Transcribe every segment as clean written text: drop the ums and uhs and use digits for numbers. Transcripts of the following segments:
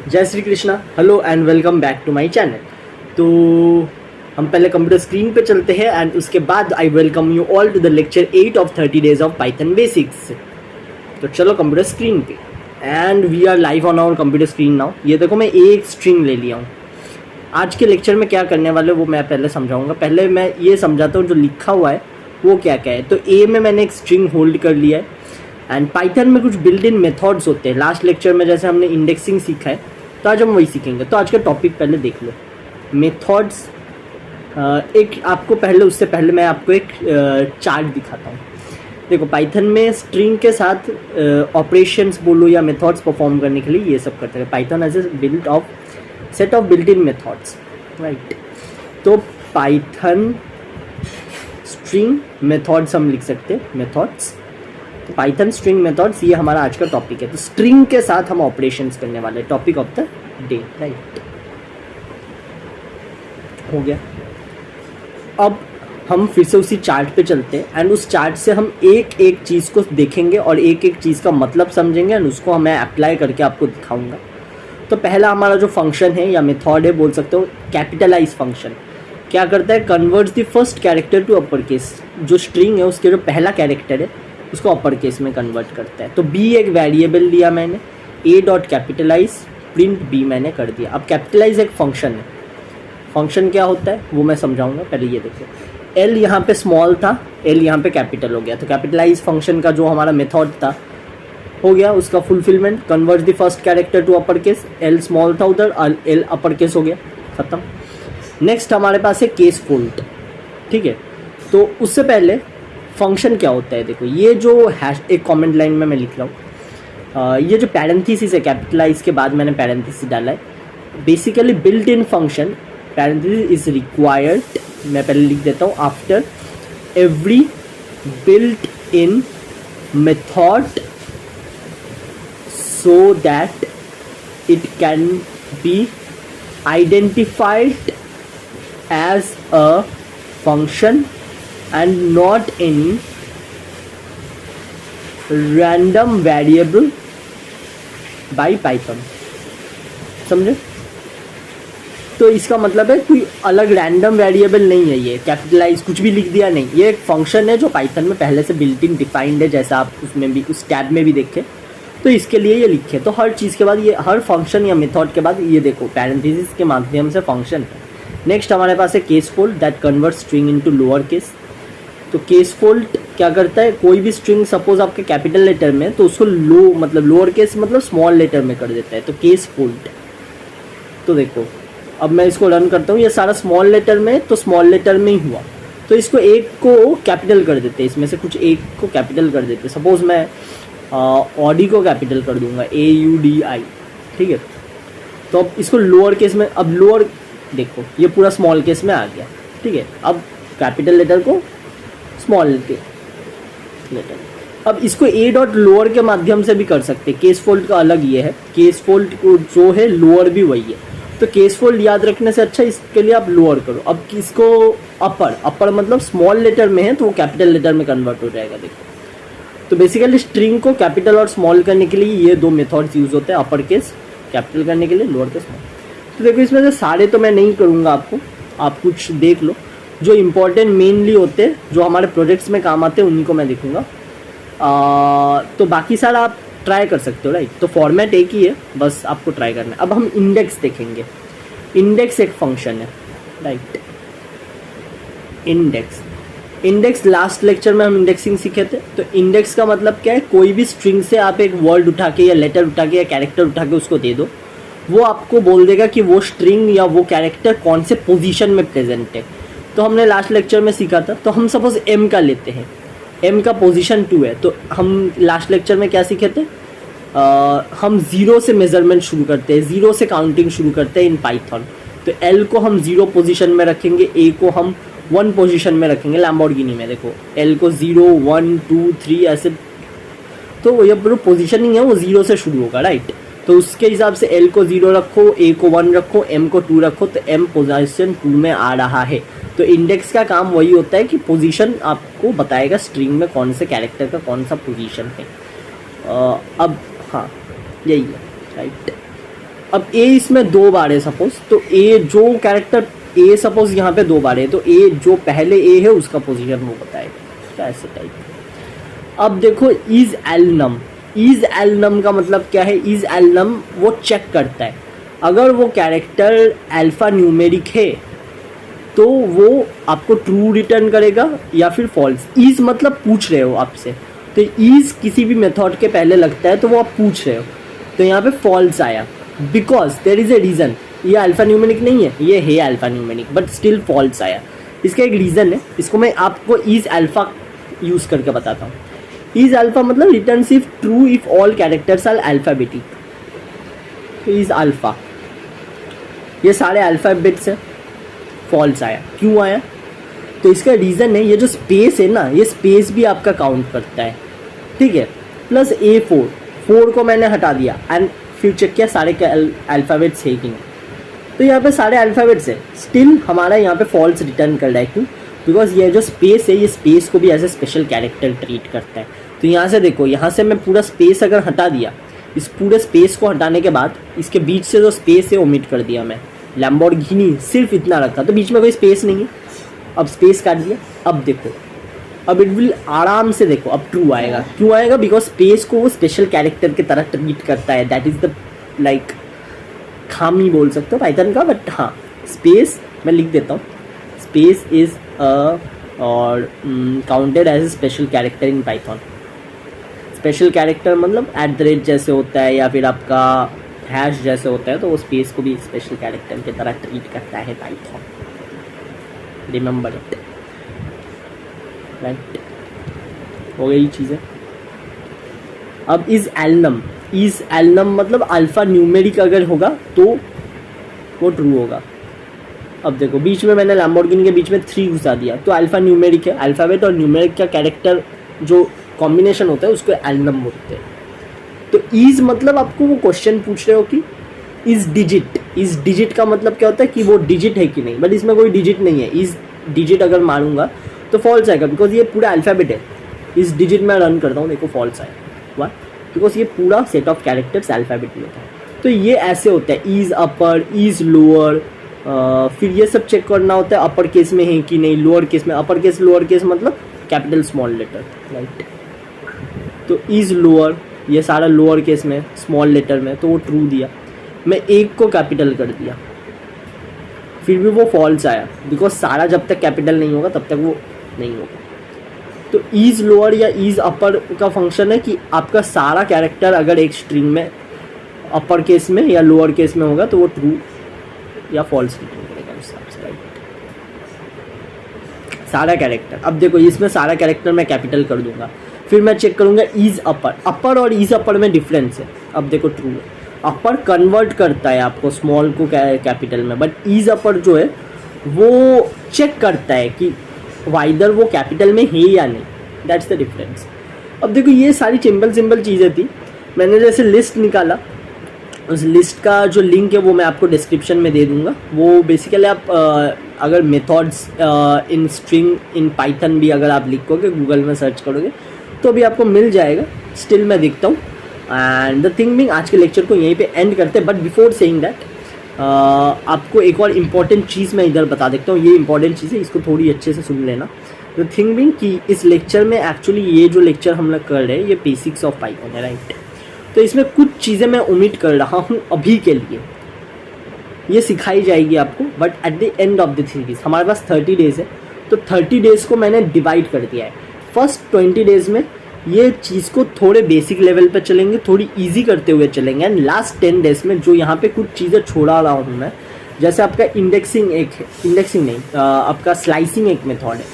जय Shri Krishna, hello and welcome back to my channel. तो हम पहले कंप्यूटर स्क्रीन पे चलते हैं एंड उसके बाद I welcome you all to the lecture 8 of 30 days of Python basics. तो चलो कंप्यूटर स्क्रीन पे and we are live on our computer screen now. ये देखो मैं एक स्ट्रिंग ले लिया हूँ। आज के लेक्चर में क्या करने वाले वो मैं पहले समझाऊंगा। पहले मैं ये समझाता हूँ जो लिखा हुआ है वो क्या क्या है। तो ए में मैंने एक स्ट्रिंग होल्ड कर लिया है एंड पाइथन में कुछ बिल्ट इन मेथड्स होते हैं। लास्ट लेक्चर में जैसे हमने इंडेक्सिंग सीखा है तो आज हम वही सीखेंगे। तो आज का टॉपिक पहले देख लो, मेथड्स। एक आपको पहले उससे पहले मैं आपको एक चार्ट दिखाता हूँ। देखो पाइथन में स्ट्रिंग के साथ ऑपरेशंस बोलो या मेथड्स परफॉर्म करने के लिए ये सब करते हैं। Python as a built of set of built in methods, right. तो पाइथन स्ट्रिंग मेथड्स हम लिख सकते हैं, मेथड्स। तो पाइथन स्ट्रिंग मेथड्स ये हमारा आज का टॉपिक है। तो स्ट्रिंग के साथ हम ऑपरेशंस करने वाले, topic of the day, right. हो गया। अब हम फिर से उसी चार्ट पे चलते हैं एंड उस चार्ट से हम एक एक चीज़ को देखेंगे और एक एक चीज़ का मतलब समझेंगे एंड उसको मैं अप्लाई करके आपको दिखाऊंगा। तो पहला हमारा जो फंक्शन है या मेथड है बोल सकते हो कैपिटलाइज फंक्शन। क्या करता है, converts the first character to upper case. जो स्ट्रिंग है उसके जो पहला कैरेक्टर है उसको अपर केस में कन्वर्ट करता है। तो बी एक वेरिएबल लिया मैंने, a dot capitalize print b मैंने कर दिया। अब कैपिटलाइज एक फंक्शन है। फंक्शन क्या होता है वो मैं समझाऊंगा, पहले ये देखो। एल यहाँ पे स्मॉल था, एल यहाँ पे कैपिटल हो गया। तो कैपिटलाइज फंक्शन का जो हमारा मेथड था हो गया उसका fulfilment. Convert the first character to upper case, L small था उधर और एल अपर केस हो गया, खत्म। नेक्स्ट हमारे पास है केस फोल्ट, ठीक है। तो उससे पहले फंक्शन क्या होता है देखो, ये जो हैश एक कमेंट लाइन में मैं लिख रहा हूँ, ये जो पैरेंथेसिस है कैपिटलाइज के बाद मैंने पैरेंथेसिस डाला है। Basically built in function parenthesis is required, मैं पहले लिख देता हूँ, after every built in method so that it can be identified as a function and not any random variable by Python। समझे? तो इसका मतलब है कोई अलग रैंडम वेरिएबल नहीं है, ये कैपिटलाइज कुछ भी लिख दिया नहीं। ये एक फंक्शन है जो पाइथन में पहले से बिल्ट इन डिफाइंड है, जैसा आप उसमें भी उस टैब में भी देखें। तो इसके लिए ये लिखे। तो हर चीज़ के बाद ये हर फंक्शन या मेथड के बाद ये देखो पैरेंथेसिस के माध्यम से फंक्शन है। नेक्स्ट हमारे पास है case fold that convert string into lower case. तो केस फोल्ड क्या करता है, कोई भी स्ट्रिंग सपोज आपके कैपिटल लेटर में तो उसको लो मतलब लोअर केस मतलब स्मॉल लेटर में कर देता है। तो केस फोल्ड। तो देखो अब मैं इसको रन करता हूँ, ये सारा स्मॉल लेटर में तो स्मॉल लेटर में ही हुआ। तो इसको एक को कैपिटल कर देते हैं, इसमें से कुछ एक को कैपिटल कर देते हैं। सपोज मैं ऑडी को कैपिटल कर दूंगा, AUDI, ठीक है। तो अब इसको लोअर केस में, अब लोअर देखो ये पूरा स्मॉल केस में आ गया, ठीक है। अब कैपिटल लेटर को स्मॉल लेटर, अब इसको ए डॉट लोअर के माध्यम से भी कर सकते हैं। केस फोल्ड का अलग ये है, केस फोल्ड को जो है लोअर भी वही है। तो केस फोल्ड याद रखने से अच्छा इसके लिए आप लोअर करो। अब किसको अपर मतलब स्मॉल लेटर में है तो वो कैपिटल लेटर में कन्वर्ट हो जाएगा, देखो। तो बेसिकली स्ट्रिंग को कैपिटल और स्मॉल करने के लिए ये दो मेथड्स यूज होते हैं, अपर केस कैपिटल करने के लिए, लोअर केस स्मॉल। तो देखो इसमें से सारे तो मैं नहीं करूँगा आपको, आप कुछ देख लो। जो इम्पोर्टेंट मेनली होते हैं जो हमारे प्रोजेक्ट्स में काम आते हैं उन्हीं को मैं दिखूँगा। तो बाकी सारा आप ट्राई कर सकते हो, राइट। तो फॉर्मेट एक ही है, बस आपको ट्राई करना है। अब हम इंडेक्स देखेंगे। इंडेक्स एक फंक्शन है, राइट। इंडेक्स लास्ट लेक्चर में हम इंडेक्सिंग सीखे थे। तो इंडेक्स का मतलब क्या है, कोई भी स्ट्रिंग से आप एक वर्ड उठा के या लेटर उठा के या कैरेक्टर उठा के उसको दे दो, वो आपको बोल देगा कि वो स्ट्रिंग या वो कैरेक्टर कौन से पोजीशन में प्रेजेंट है। तो हमने लास्ट लेक्चर में सीखा था। तो हम सपोज एम का लेते हैं, एम का पोजीशन 2 है। तो हम लास्ट लेक्चर में क्या सीखे थे, हम 0 से मेजरमेंट शुरू करते हैं, 0 से काउंटिंग शुरू करते हैं इन पाइथन। तो एल को हम 0 पोजीशन में रखेंगे, ए को हम 1 पोजीशन में रखेंगे। लैम्बोर्गिनी में देखो एल को 0 1 2 3 ऐसे। तो ये जो पोजीशनिंग है वो 0 से शुरू होगा, राइट। तो उसके हिसाब से एल को 0 रखो, ए को 1 रखो, एम को 2 रखो। तो एम पोजीशन 2 में आ रहा है। तो इंडेक्स का काम वही होता है कि पोजीशन आपको बताएगा स्ट्रिंग में कौन से कैरेक्टर का कौन सा पोजीशन है। अब हाँ यही है, राइट। अब ए इसमें 2 बार है सपोज, तो ए जो कैरेक्टर ए सपोज यहाँ पे 2 बार है, तो ए जो पहले ए है उसका पोजीशन वो बताएगा, ऐसे टाइप। अब देखो इज एलनम, इज एलनम का मतलब क्या है? इज एलनम वो चेक करता है अगर वो कैरेक्टर अल्फा न्यूमेरिक है तो वो आपको ट्रू रिटर्न करेगा या फिर फॉल्स। इज मतलब पूछ रहे हो आपसे, तो इज किसी भी मेथड के पहले लगता है तो वो आप पूछ रहे हो, तो यहाँ पे फॉल्स आया because there is a reason. ये अल्फा न्यूमेरिक नहीं है, ये है alpha numeric but still false आया। इसका एक रीज़न है, इसको मैं आपको इज अल्फा यूज़ करके बताता हूँ। इज अल्फा मतलब returns if true if all characters are alphabetic. Is alpha, ये सारे अल्फाबेट्स है, फॉल्स आया। क्यों आया? तो इसका रीज़न है ये जो स्पेस है ना, ये स्पेस भी आपका काउंट करता है, ठीक है। प्लस A4 को मैंने हटा दिया एंड फिर चेक किया सारे के अल्फ़ाबेट्स है कि नहीं, तो यहाँ पे सारे अल्फ़ाबेट्स है, स्टिल हमारा यहाँ पे फॉल्स रिटर्न कर रहा है। क्यों? बिकॉज ये जो स्पेस है, ये स्पेस को भी as a special character treat करता है। तो यहाँ से देखो, यहाँ से मैं पूरा स्पेस अगर हटा दिया, इस पूरे स्पेस को हटाने के बाद इसके बीच से जो स्पेस है ओमिट कर दिया मैं, लैम्बोर्गिनी सिर्फ इतना रखा, तो बीच में कोई स्पेस नहीं है। अब स्पेस काट दिया, अब देखो, अब इट विल आराम से देखो अब ट्रू आएगा। क्यों आएगा? बिकॉज स्पेस को वो स्पेशल कैरेक्टर की तरह ट्रीट करता है। दैट इज़ द लाइक खामी बोल सकते हो पाइथन का, बट हाँ स्पेस मैं लिख देता हूँ, स्पेस इज और counted as a special character in Python. Special character मतलब @ जैसे होता है या फिर आपका हैश जैसे होता है, तो वो स्पेस को भी स्पेशल कैरेक्टर की तरह ट्रीट करता है पाइथन। Remember it, right? हो गई चीज़ें। अब इज एलनम मतलब अल्फ़ा न्यूमेरिक अगर होगा तो वो ट्रू होगा। अब देखो बीच में मैंने लैम्बोर्गिनी के बीच में 3 घुसा दिया, तो अल्फ़ा न्यूमेरिक है, अल्फ़ाबेट और न्यूमेरिक का कैरेक्टर जो कॉम्बिनेशन होता है उसको एलनम बोलते हैं। तो इज मतलब आपको वो क्वेश्चन पूछ रहे हो कि इज डिजिट का मतलब क्या होता है कि वो डिजिट है कि नहीं, बट इसमें कोई डिजिट नहीं है। इज डिजिट अगर मारूंगा तो फॉल्स आएगा बिकॉज ये पूरा अल्फ़ाबेट है। इस डिजिट में रन करता हूँ, देखो फॉल्स आएगा। वाह, बिकॉज ये पूरा सेट ऑफ कैरेक्टर्स अल्फ़ाबेट में होता है। तो ये ऐसे होता है, इज अपर, इज लोअर, फिर ये सब चेक करना होता है अपर केस में है कि नहीं, लोअर केस में। अपर केस लोअर केस मतलब कैपिटल स्मॉल लेटर, राइट? तो इज लोअर, ये सारा लोअर केस में स्मॉल लेटर में, तो वो ट्रू दिया। मैं एक को कैपिटल कर दिया, फिर भी वो फॉल्स आया बिकॉज सारा जब तक कैपिटल नहीं होगा तब तक वो नहीं होगा। तो इज लोअर या इज अपर का फंक्शन है कि आपका सारा कैरेक्टर अगर एक स्ट्रिंग में अपर केस में या लोअर केस में होगा तो वो ट्रू या फॉल्स रिटर्न करेगा उस हिसाब से, राइट? सारा कैरेक्टर। अब देखो इसमें सारा कैरेक्टर मैं कैपिटल कर दूंगा, फिर मैं चेक करूंगा इज अपर और इज अपर में डिफरेंस है। अब देखो ट्रू है, अपर कन्वर्ट करता है आपको स्मॉल को कैपिटल में, बट इज अपर जो है वो चेक करता है कि वाइदर वो कैपिटल में है या नहीं। That's the difference. अब देखो ये सारी सिंपल चीज़ें थी। मैंने जैसे लिस्ट निकाला, उस लिस्ट का जो लिंक है वो मैं आपको डिस्क्रिप्शन में दे दूंगा। वो बेसिकली आप अगर methods in string in Python भी अगर आप लिखोगे, गूगल में सर्च करोगे तो भी आपको मिल जाएगा। स्टिल मैं देखता हूँ। एंड द थिंग बिंग, आज के लेक्चर को यहीं पे एंड करते हैं, बट बिफोर सेइंग दैट आपको एक और इम्पॉर्टेंट चीज़ मैं इधर बता देता हूँ। ये इंपॉर्टेंट चीज़ है, इसको थोड़ी अच्छे से सुन लेना। द थिंग बिंग कि इस लेक्चर में एक्चुअली ये जो लेक्चर हम लोग कर रहे हैं ये बेसिक्स ऑफ पाइथन है, राइट? तो इसमें कुछ चीज़ें मैं ओमिट कर रहा हूँ अभी के लिए, ये सिखाई जाएगी आपको, but at the end of the series हमारे पास 30 डेज़ है, तो 30 डेज़ को मैंने डिवाइड कर दिया है। फर्स्ट 20 डेज़ में ये चीज़ को थोड़े बेसिक लेवल पे चलेंगे, थोड़ी इजी करते हुए चलेंगे, एंड लास्ट 10 डेज़ में जो यहाँ पे कुछ चीज़ें छोड़ा रहा हूँ मैं, जैसे आपका इंडेक्सिंग नहीं, आपका स्लाइसिंग एक मेथड है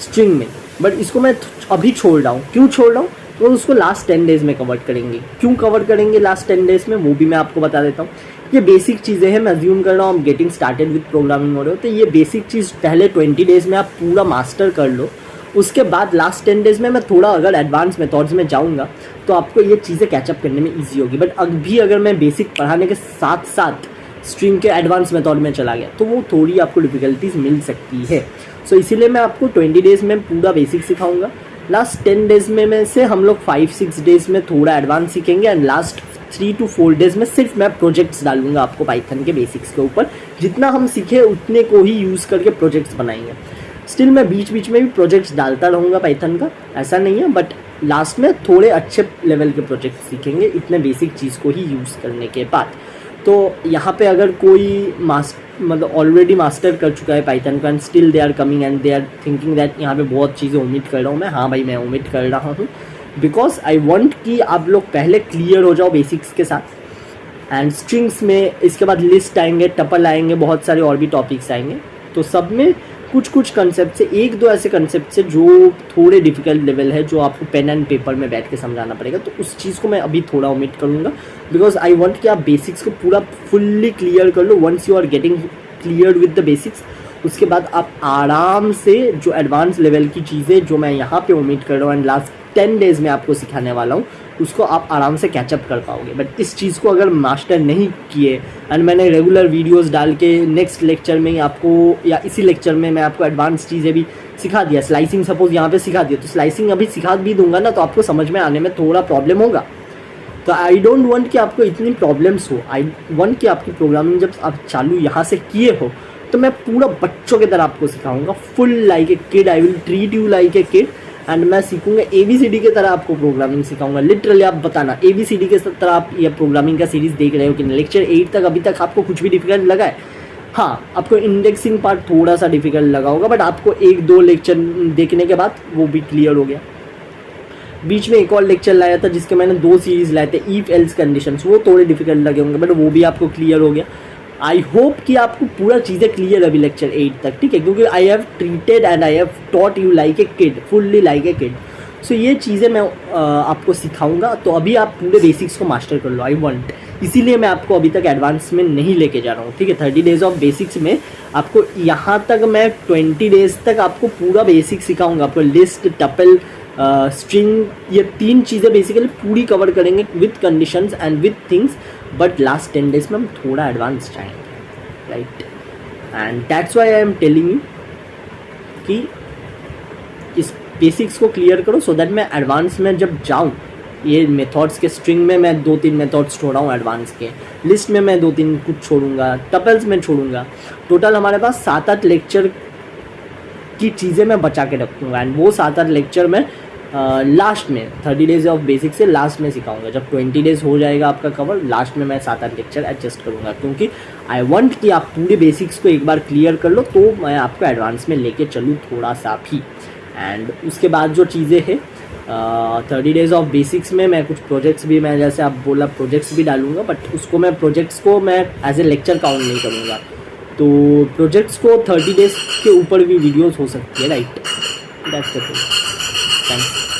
स्ट्रिंग में, बट इसको मैं अभी छोड़ रहा हूँ। क्यों छोड़ रहा हूँ? तो उसको लास्ट 10 डेज़ में कवर करेंगे। क्यों कवर करेंगे लास्ट 10 डेज़ में, वो भी मैं आपको बता देता हूँ। ये बेसिक चीज़ें हैं, मैं अज्यूम कर रहा हूँ आप गेटिंग स्टार्टेड विद प्रोग्रामिंग हो रहे हो, तो ये बेसिक चीज़ पहले 20 डेज़ में आप पूरा मास्टर कर लो। उसके बाद लास्ट 10 डेज़ में मैं थोड़ा अगर एडवांस मेथड्स में जाऊँगा तो आपको ये चीज़ें कैचअप करने में ईजी होगी। बट अभी अगर मैं बेसिक पढ़ाने के साथ साथ स्ट्रिंग के एडवांस मेथड में चला गया तो वो थोड़ी आपको डिफ़िकल्टीज मिल सकती है। सो इसीलिए मैं आपको 20 डेज़ में पूरा बेसिक सिखाऊंगा। लास्ट 10 डेज़ में से हम लोग 5-6 डेज़ में थोड़ा एडवांस सीखेंगे, एंड लास्ट 3 to 4 डेज में सिर्फ मैं प्रोजेक्ट्स डालूंगा आपको पाइथन के बेसिक्स के ऊपर। जितना हम सीखे उतने को ही यूज़ करके प्रोजेक्ट्स बनाएंगे। स्टिल मैं बीच बीच में भी प्रोजेक्ट्स डालता रहूँगा पाइथन का, ऐसा नहीं है, बट लास्ट में थोड़े अच्छे लेवल के प्रोजेक्ट्स सीखेंगे इतने बेसिक चीज़ को ही यूज़ करने के बाद। तो यहाँ पे अगर कोई मतलब ऑलरेडी मास्टर कर चुका है पाइथन का and still they are coming and they are thinking that यहाँ पे बहुत चीज़ें ओमिट कर रहा हूँ मैं, हाँ भाई मैं ओमिट कर रहा हूँ, बिकॉज आई वॉन्ट कि आप लोग पहले क्लियर हो जाओ बेसिक्स के साथ। एंड स्ट्रिंग्स में इसके बाद लिस्ट आएंगे, टपल आएंगे, बहुत सारे और भी टॉपिक्स आएंगे। तो सब में कुछ कुछ कंसेप्ट से, एक दो ऐसे कंसेप्ट से जो थोड़े डिफिकल्ट लेवल है, जो आपको पेन एंड पेपर में बैठ के समझाना पड़ेगा, तो उस चीज़ को मैं अभी थोड़ा ओमिट करूँगा, बिकॉज आई वांट कि आप बेसिक्स को पूरा फुल्ली क्लियर कर लो। Once you are getting clear with the basics, उसके बाद आप आराम से जो एडवांस लेवल की चीज़ें जो मैं यहाँ पे ओमिट कर रहा हूँ एंड लास्ट 10 डेज़ में आपको सिखाने वाला हूँ, उसको आप आराम से कैचअप कर पाओगे। बट इस चीज़ को अगर मास्टर नहीं किए एंड मैंने रेगुलर वीडियोस डाल के नेक्स्ट लेक्चर में आपको, या इसी लेक्चर में मैं आपको एडवांस चीज़ें भी सिखा दिया, स्लाइसिंग सपोज यहाँ पे सिखा दिया, तो स्लाइसिंग अभी सिखा भी दूंगा ना, तो आपको समझ में आने में थोड़ा प्रॉब्लम होगा। तो आई डोंट वांट कि आपको इतनी प्रॉब्लम्स हो। आई वांट कि आपकी प्रोग्रामिंग जब आप चालू यहाँ से किए हो, तो मैं पूरा बच्चों की तरह आपको सिखाऊंगा, full like a kid. I will treat you like a kid and मैं सीखूंगा ABCD की तरह आपको प्रोग्रामिंग सिखाऊंगा। लिटरली आप बताना ABCD के तरह आप ये प्रोग्रामिंग का सीरीज़ देख रहे हो कि नहीं। लेक्चर 8 तक अभी तक आपको कुछ भी डिफिकल्ट लगा है? हाँ, आपको इंडेक्सिंग पार्ट थोड़ा सा डिफिकल्ट लगा होगा, बट आपको 1-2 लेक्चर देखने के बाद वो भी क्लियर हो गया। बीच में एक और लेक्चर लाया था जिसके मैंने 2 सीरीज़ लाए थे, इफ एल्स कंडीशंस, वो थोड़े डिफिकल्ट लगे होंगे, बट वो भी आपको क्लियर हो गया। आई होप कि आपको पूरा चीज़ें क्लियर अभी लेक्चर 8 तक, ठीक है, क्योंकि I have treated and I have taught you like a kid, fully like a kid. So ये चीज़ें मैं आपको सिखाऊंगा, तो अभी आप पूरे बेसिक्स को मास्टर कर लो। आई वांट, इसीलिए मैं आपको अभी तक एडवांस में नहीं लेके जा रहा हूँ, ठीक है। 30 डेज ऑफ बेसिक्स में आपको यहाँ तक मैं 20 डेज तक आपको पूरा बेसिक सिखाऊंगा। आपको लिस्ट, टपल, स्ट्रिंग, ये 3 चीज़ें बेसिकली पूरी कवर करेंगे with conditions and with things. But last 10 days में हम थोड़ा एडवांस जाएंगे, right. And that's why I am telling you कि इस बेसिक्स को क्लियर करो, सो दैट मैं एडवांस में जब जाऊँ, ये मेथड्स के स्ट्रिंग में मैं 2-3 मेथड्स छोड़ा हूँ एडवांस के, लिस्ट में मैं 2-3 कुछ छोड़ूंगा, टपल्स में छोड़ूंगा। टोटल हमारे पास 7-8 लेक्चर की चीज़ें मैं बचा के रखूँगा एंड वो 7-8 लेक्चर में लास्ट में 30 डेज ऑफ बेसिक से लास्ट में सिखाऊंगा। जब 20 डेज हो जाएगा आपका कवर, लास्ट में मैं 7-8 लेक्चर एडजस्ट करूँगा, क्योंकि आई वांट कि आप पूरे बेसिक्स को एक बार क्लियर कर लो, तो मैं आपको एडवांस में लेके चलूँ थोड़ा सा भी। एंड उसके बाद जो चीज़ें हैं 30 डेज ऑफ बेसिक्स में मैं कुछ प्रोजेक्ट्स भी, मैं जैसे आप बोला प्रोजेक्ट्स भी डालूंगा, बट उसको मैं प्रोजेक्ट्स को मैं एज ए लेक्चर काउंट नहीं करूँगा। तो प्रोजेक्ट्स को 30 डेज के ऊपर भी वीडियोस हो सकती है, right. That's the thing. Thanks.